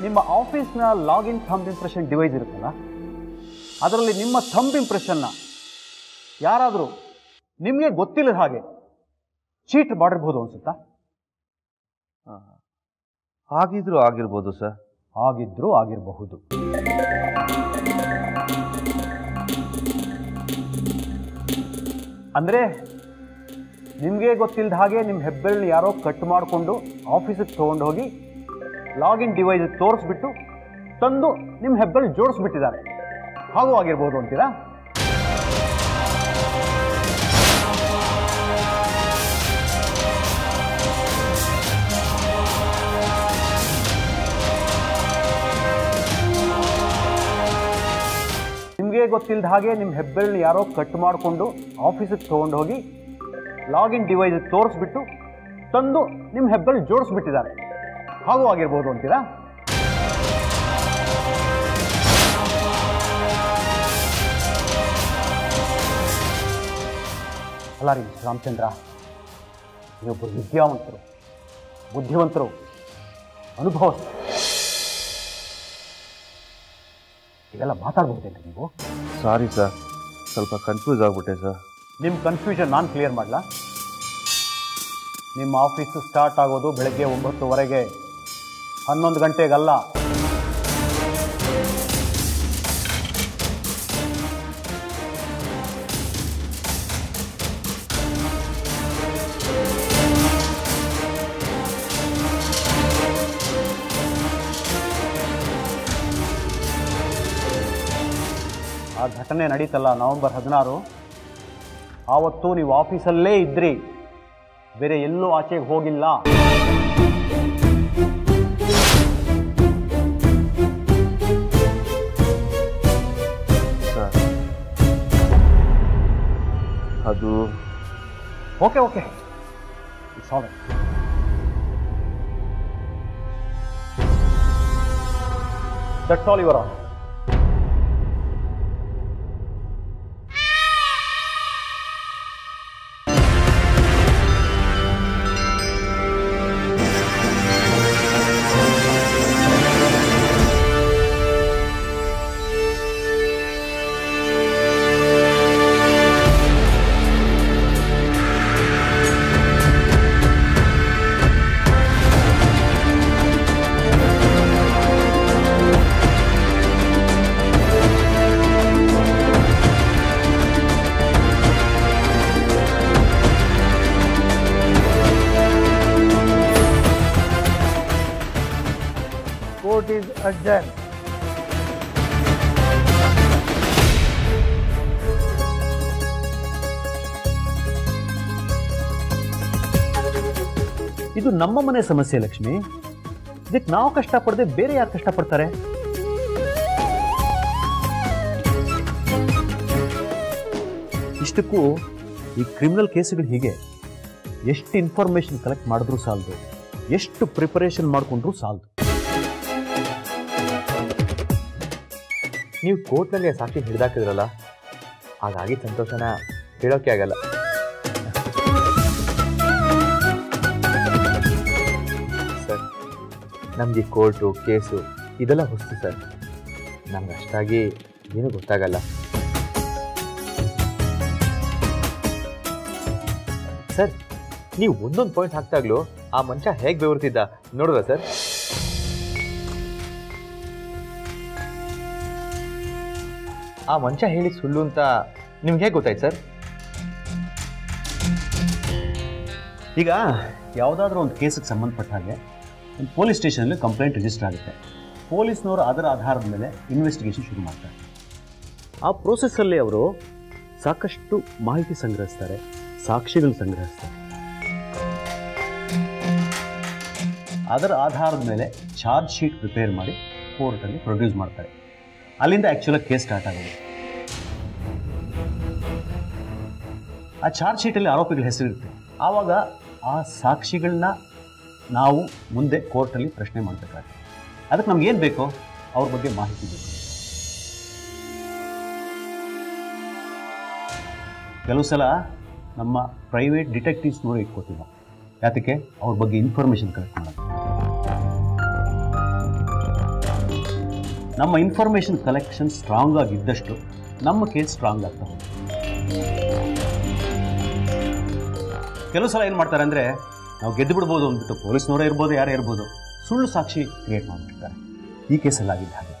ನಿಮ್ಮ ಆಫೀಸ್ನ login thumb impression device ಇರುತ್ತಲ್ಲ, ಅದರಲ್ಲಿ ನಿಮ್ಮ ಥಂಬ್ ಇಂಪ್ರೆಷನ್ನ ಯಾರಾದರೂ ನಿಮಗೆ ಗೊತ್ತಿಲ್ಲದ ಹಾಗೆ ಚೀಟ್ ಮಾಡಿರ್ಬೋದು ಅನ್ಸುತ್ತಾ? ಆಗಿದ್ರೂ ಆಗಿರ್ಬೋದು ಸರ್. ಆಗಿದ್ರೂ ಆಗಿರಬಹುದು. ಅಂದರೆ ನಿಮಗೆ ಗೊತ್ತಿಲ್ಲದ ಹಾಗೆ ನಿಮ್ಮ ಹೆಬ್ಬೆರಳು ಯಾರೋ ಕಟ್ ಮಾಡಿಕೊಂಡು ಆಫೀಸಿಗೆ ತೊಗೊಂಡು ಹೋಗಿ ಲಾಗಿನ್ ಡಿವೈಸ್ ತೋರಿಸ್ಬಿಟ್ಟು ತಂದು ನಿಮ್ಮ ಹೆಬ್ಬೆರಳು ಜೋಡಿಸ್ಬಿಟ್ಟಿದ್ದಾರೆ, ಹಾಗೂ ಆಗಿರ್ಬೋದು ಅಂತೀರಾ? ನಿಮಗೆ ಗೊತ್ತಿಲ್ಲದ ಹಾಗೆ ನಿಮ್ಮ ಹೆಬ್ಬೆರಳು ಯಾರೋ ಕಟ್ ಮಾಡಿಕೊಂಡು ಆಫೀಸಿಗೆ ತೊಗೊಂಡು ಹೋಗಿ ಲಾಗಿನ್ ಡಿವೈಸ್ ತೋರಿಸ್ಬಿಟ್ಟು ತಂದು ನಿಮ್ಮ ಹೆಬ್ಬೆರಳು ಜೋಡಿಸ್ಬಿಟ್ಟಿದ್ದಾರೆ, ಹಾಗೂ ಆಗಿರ್ಬೋದು ಅಂತೀರಾ? ಅಲ್ಲ ರೀ ರಾಮಚಂದ್ರ, ನೀವೊಬ್ಬರು ವಿದ್ಯಾವಂತರು, ಬುದ್ಧಿವಂತರು, ಅನುಭವಸ್ಥರು, ಇದೆಲ್ಲ ಮಾತಾಡ್ಬೋದೇನ್ರಿ ನೀವು? ಸಾರಿ ಸರ್, ಸ್ವಲ್ಪ ಕನ್ಫ್ಯೂಸ್ ಆಗ್ಬಿಟ್ಟೆ ಸರ್. ನಿಮ್ಮ ಕನ್ಫ್ಯೂಷನ್ ನಾನು ಕ್ಲಿಯರ್ ಮಾಡಲಾ? ನಿಮ್ಮ ಆಫೀಸು ಸ್ಟಾರ್ಟ್ ಆಗೋದು ಬೆಳಗ್ಗೆ 9:00ವರೆಗೆ, 11 ಗಂಟೆಗಲ್ಲ. ಆ ಘಟನೆ ನಡೀತಲ್ಲ ನವೆಂಬರ್ 16, ಆವತ್ತು ನೀವು ಆಫೀಸಲ್ಲೇ ಇದ್ರಿ, ಬೇರೆ ಎಲ್ಲೂ ಆಚೆಗೆ ಹೋಗಿಲ್ಲ. ಅದು okay okay, it's all right. That's all your honour. Court is adjourned. ಇದು ನಮ್ಮ ಮನೆ ಸಮಸ್ಯೆ ಲಕ್ಷ್ಮಿ, ಇದಕ್ಕೆ ನಾವು ಕಷ್ಟಪಡದೆ ಬೇರೆ ಯಾರು ಕಷ್ಟಪಡ್ತಾರೆ? ಇಷ್ಟಕ್ಕೂ ಈ ಕ್ರಿಮಿನಲ್ ಕೇಸುಗಳು ಹೀಗೆ, ಎಷ್ಟು ಇನ್ಫಾರ್ಮೇಶನ್ ಕಲೆಕ್ಟ್ ಮಾಡಿದ್ರೂ ಸಾಲದು, ಎಷ್ಟು ಪ್ರಿಪರೇಷನ್ ಮಾಡಿಕೊಂಡ್ರೂ ಸಾಲದು. ನೀವು ಕೋರ್ಟ್ನಲ್ಲಿ ಸಾಕ್ಷಿ ಹಿಡಿದಾಕಿದ್ರಲ್ಲ, ಹಾಗಾಗಿ ಸಂತೋಷನ ಹೇಳೋಕೆ ಆಗಲ್ಲ. ಸರ್, ನಮಗೆ ಕೋರ್ಟು ಕೇಸು ಇದೆಲ್ಲ ಹೊಸ್ತು ಸರ್, ನಮ್ಗೆ ಅಷ್ಟಾಗಿ ಏನೂ ಗೊತ್ತಾಗಲ್ಲ. ಸರ್, ನೀವು ಒಂದೊಂದು ಪಾಯಿಂಟ್ ಹಾಕ್ತಾಗ್ಲೂ ಆ ಮನುಷ್ಯ ಹೇಗೆ ಬೆವರ್ತಿದ್ದ ನೋಡಿದ್ರ ಸರ್? ಆ ಮನುಷ್ಯ ಹೇಳಿ ಸುಳ್ಳು ಅಂತ ನಿಮ್ಗೆ ಹೇಗೆ ಗೊತ್ತಾಯ್ತು ಸರ್? ಈಗ ಯಾವುದಾದ್ರೂ ಒಂದು ಕೇಸಿಗೆ ಸಂಬಂಧಪಟ್ಟ ಹಾಗೆ ಒಂದು ಪೊಲೀಸ್ ಸ್ಟೇಷನಲ್ಲಿ ಕಂಪ್ಲೇಂಟ್ ರಿಜಿಸ್ಟರ್ ಆಗುತ್ತೆ. ಪೊಲೀಸ್ನವರು ಅದರ ಆಧಾರದ ಮೇಲೆ ಇನ್ವೆಸ್ಟಿಗೇಷನ್ ಶುರು ಮಾಡ್ತಾರೆ. ಆ ಪ್ರೋಸೆಸ್ಸಲ್ಲಿ ಅವರು ಸಾಕಷ್ಟು ಮಾಹಿತಿ ಸಂಗ್ರಹಿಸ್ತಾರೆ, ಸಾಕ್ಷಿಗಳು ಸಂಗ್ರಹಿಸ್ತಾರೆ. ಅದರ ಆಧಾರದ ಮೇಲೆ ಚಾರ್ಜ್ ಶೀಟ್ ಪ್ರಿಪೇರ್ ಮಾಡಿ ಕೋರ್ಟಲ್ಲಿ ಪ್ರೊಡ್ಯೂಸ್ ಮಾಡ್ತಾರೆ. ಅಲ್ಲಿಂದ ಆ್ಯಕ್ಚುಲಾಗಿ ಕೇಸ್ ಸ್ಟಾರ್ಟ್ ಆಗೋದು. ಆ ಚಾರ್ಜ್ ಶೀಟಲ್ಲಿ ಆರೋಪಿಗಳ ಹೆಸರಿರುತ್ತೆ. ಆವಾಗ ಆ ಸಾಕ್ಷಿಗಳನ್ನ ನಾವು ಮುಂದೆ ಕೋರ್ಟಲ್ಲಿ ಪ್ರಶ್ನೆ ಮಾಡಬೇಕಾಗುತ್ತೆ. ಅದಕ್ಕೆ ನಮ್ಗೇನು ಬೇಕೋ ಅವ್ರ ಬಗ್ಗೆ ಮಾಹಿತಿ ಬೇಕು. ಕೆಲವು ಸಲ ನಮ್ಮ ಪ್ರೈವೇಟ್ ಡಿಟೆಕ್ಟಿವ್ಸ್ ನೋಡಿ ಇಟ್ಕೊತೀವಿ. ಯಾತಕ್ಕೆ? ಅವ್ರ ಬಗ್ಗೆ ಇನ್ಫಾರ್ಮೇಷನ್ ಕಲೆಕ್ಟ್ ಮಾಡೋದು. ನಮ್ಮ ಇನ್ಫಾರ್ಮೇಷನ್ ಕಲೆಕ್ಷನ್ ಸ್ಟ್ರಾಂಗ್ ಆಗಿದ್ದಷ್ಟು ನಮ್ಮ ಕೇಸ್ ಸ್ಟ್ರಾಂಗ್ ಆಗ್ತಾ ಹೋಗುತ್ತೆ. ಕೆಲವು ಸಲ ಏನು ಮಾಡ್ತಾರೆ ಅಂದರೆ, ನಾವು ಗೆದ್ದು ಬಿಡ್ಬೋದು ಅಂದ್ಬಿಟ್ಟು ಪೊಲೀಸ್ನವರೇ ಇರ್ಬೋದು, ಯಾರೇ ಇರ್ಬೋದು, ಸುಳ್ಳು ಸಾಕ್ಷಿ ಕ್ರಿಯೇಟ್ ಮಾಡಿಬಿಡ್ತಾರೆ. ಈ ಕೇಸಲ್ಲಿ ಆಗಿದ್ದ ಹಾಗೆ.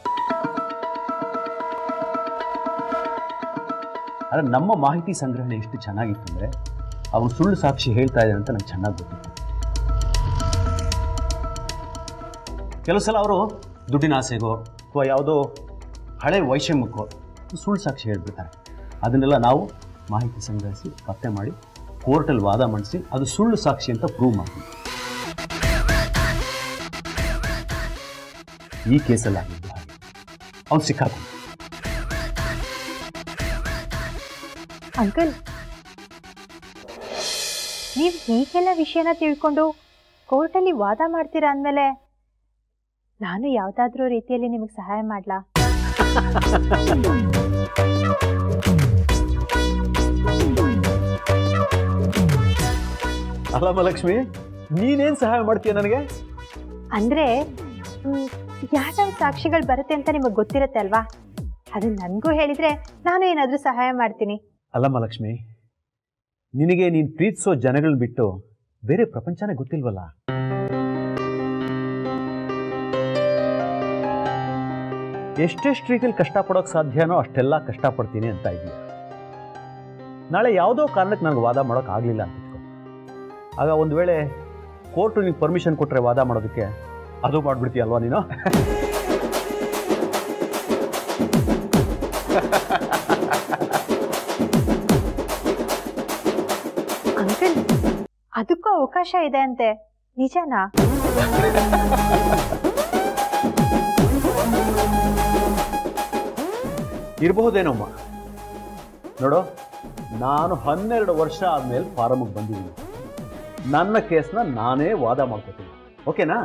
ಆದರೆ ನಮ್ಮ ಮಾಹಿತಿ ಸಂಗ್ರಹಣೆ ಎಷ್ಟು ಚೆನ್ನಾಗಿತ್ತು ಅಂದರೆ, ಅವನು ಸುಳ್ಳು ಸಾಕ್ಷಿ ಹೇಳ್ತಾ ಇದ್ದಾನೆ ಅಂತ ನಂಗೆ ಚೆನ್ನಾಗಿ ಗೊತ್ತಿತ್ತು. ಕೆಲವು ಸಲ ಅವರು ದುಡ್ಡಿನ ಆಸೆಗೋ ಅಥವಾ ಯಾವುದೋ ಹಳೆ ವೈಷಮ್ಯಕ್ಕೋ ಸುಳ್ಳು ಸಾಕ್ಷಿ ಹೇಳ್ಬಿಡ್ತಾರೆ. ಅದನ್ನೆಲ್ಲ ನಾವು ಮಾಹಿತಿ ಸಂಗ್ರಹಿಸಿ ಪತ್ತೆ ಮಾಡಿ ಕೋರ್ಟಲ್ಲಿ ವಾದ ಮಾಡಿಸಿ ಅದು ಸುಳ್ಳು ಸಾಕ್ಷಿ ಅಂತ ಪ್ರೂವ್ ಮಾಡ್ತೀವಿ. ಈ ಕೇಸಲ್ಲಿ ಆಗಿದ್ದು ಹಾಗೆ. ಅವ್ನು ಸಿಕ್ಕಾಕೊಂಡು. ಅಂಕಲ್, ನೀವು ಹೀಗೆಲ್ಲ ವಿಷಯನ ತಿಳ್ಕೊಂಡು ಕೋರ್ಟಲ್ಲಿ ವಾದ ಮಾಡ್ತೀರಾ ಅಂದಮೇಲೆ ನಾನು ಯಾವುದಾದ್ರೂ ರೀತಿಯಲ್ಲಿ ನಿಮಗೆ ಸಹಾಯ ಮಾಡಲಾ? ಅಲ್ಲಮ್ಮ ಲಕ್ಷ್ಮಿ, ನೀನೇನು ಸಹಾಯ ಮಾಡ್ತೀಯ ನನಗೆ? ಅಂದರೆ ಯಾವ್ಯಾವ ಸಾಕ್ಷಿಗಳು ಬರುತ್ತೆ ಅಂತ ನಿಮಗೆ ಗೊತ್ತಿರುತ್ತೆ ಅಲ್ವಾ, ಅದನ್ನ ನನಗೂ ಹೇಳಿದರೆ ನಾನು ಏನಾದರೂ ಸಹಾಯ ಮಾಡ್ತೀನಿ. ಅಲ್ಲಮ್ಮ ಲಕ್ಷ್ಮಿ, ನಿನಗೆ ನೀನು ಪ್ರೀತಿಸೋ ಜನಗಳನ್ನ ಬಿಟ್ಟು ಬೇರೆ ಪ್ರಪಂಚನೇ ಗೊತ್ತಿಲ್ವಲ್ಲ. ಎಷ್ಟೆಷ್ಟು ರೀತಿಯಲ್ಲಿ ಕಷ್ಟಪಡೋಕೆ ಸಾಧ್ಯನೋ ಅಷ್ಟೆಲ್ಲ ಕಷ್ಟಪಡ್ತೀನಿ ಅಂತ ಇದೆಯಾ. ನಾಳೆ ಯಾವುದೋ ಕಾರಣಕ್ಕೆ ನನಗೆ ವಾದ ಮಾಡೋಕೆ ಆಗಲಿಲ್ಲ ಅಂತ ಇಟ್ಕೊ. ಆಗ ಒಂದು ವೇಳೆ ಕೋರ್ಟು ನಿಂಗೆ ಪರ್ಮಿಷನ್ ಕೊಟ್ಟರೆ ವಾದ ಮಾಡೋದಕ್ಕೆ ಅದು ಮಾಡಿಬಿಡ್ತೀಯಲ್ವಾ ನೀನು? ಅಂಕಲ್, ಅದಕ್ಕೂ ಅವಕಾಶ ಇದೆ ಅಂತೆ, ನಿಜನಾ? ಇರಬಹುದೇನಮ್ಮ. ನೋಡು, ನಾನು 12 ವರ್ಷ ಆದಮೇಲೆ ಫಾರಮ್ಗೆ ಬಂದಿದ್ದೀನಿ. ನನ್ನ ಕೇಸ್ನ ನಾನೇ ವಾದ ಮಾಡ್ಕೊತೀನಿ. ಓಕೆನಾ?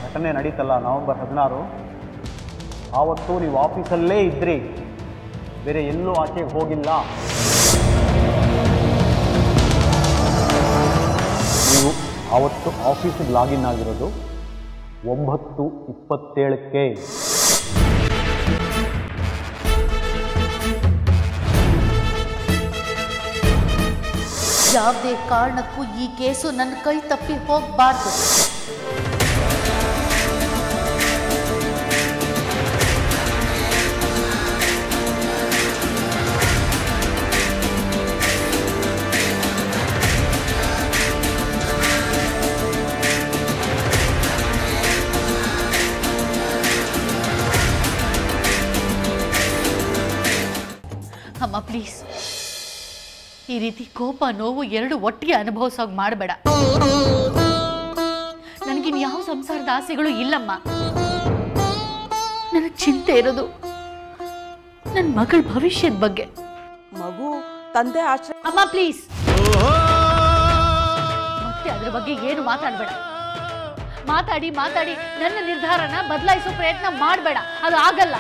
ಘಟನೆ ನಡೀತಲ್ಲ ನವೆಂಬರ್ 16, ಆವತ್ತು ನೀವು ಆಫೀಸಲ್ಲೇ ಇದ್ರಿ, ಬೇರೆ ಎಲ್ಲೂ ಆಚೆಗೆ ಹೋಗಿಲ್ಲ. ನೀವು ಆವತ್ತು ಆಫೀಸಿಗೆ ಲಾಗಿನ್ ಆಗಿರೋದು 9:27ಕ್ಕೆ. ಯಾವುದೇ ಕಾರಣಕ್ಕೂ ಈ ಕೇಸು ನನ್ನ ಕೈ ತಪ್ಪಿ ಹೋಗಬಾರ್ದು. ಅಮ್ಮ ಪ್ಲೀಸ್, ಈ ರೀತಿ ಕೋಪ ನೋವು ಎರಡು ಒಟ್ಟಿಗೆ ಅನುಭವಿಸೋಕೆ ಮಾಡಬೇಡ. ನನಗಿನ್ ಯಾವ ಸಂಸಾರದ ಆಸೆಗಳು ಇಲ್ಲಮ್ಮ. ನನಗೆ ಚಿಂತೆ ಇರೋದು ನನ್ನ ಮಗಳ ಭವಿಷ್ಯದ ಬಗ್ಗೆ. ಮಗು ತಂದೆ ಆಶ್ರಯ. ಅಮ್ಮ ಪ್ಲೀಸ್, ಮತ್ತೆ ಅದ್ರ ಬಗ್ಗೆ ಏನು ಮಾತಾಡಬೇಡ. ಮಾತಾಡಿ ಮಾತಾಡಿ ನನ್ನ ನಿರ್ಧಾರನ ಬದಲಾಯಿಸೋ ಪ್ರಯತ್ನ ಮಾಡಬೇಡ, ಅದು ಆಗಲ್ಲ.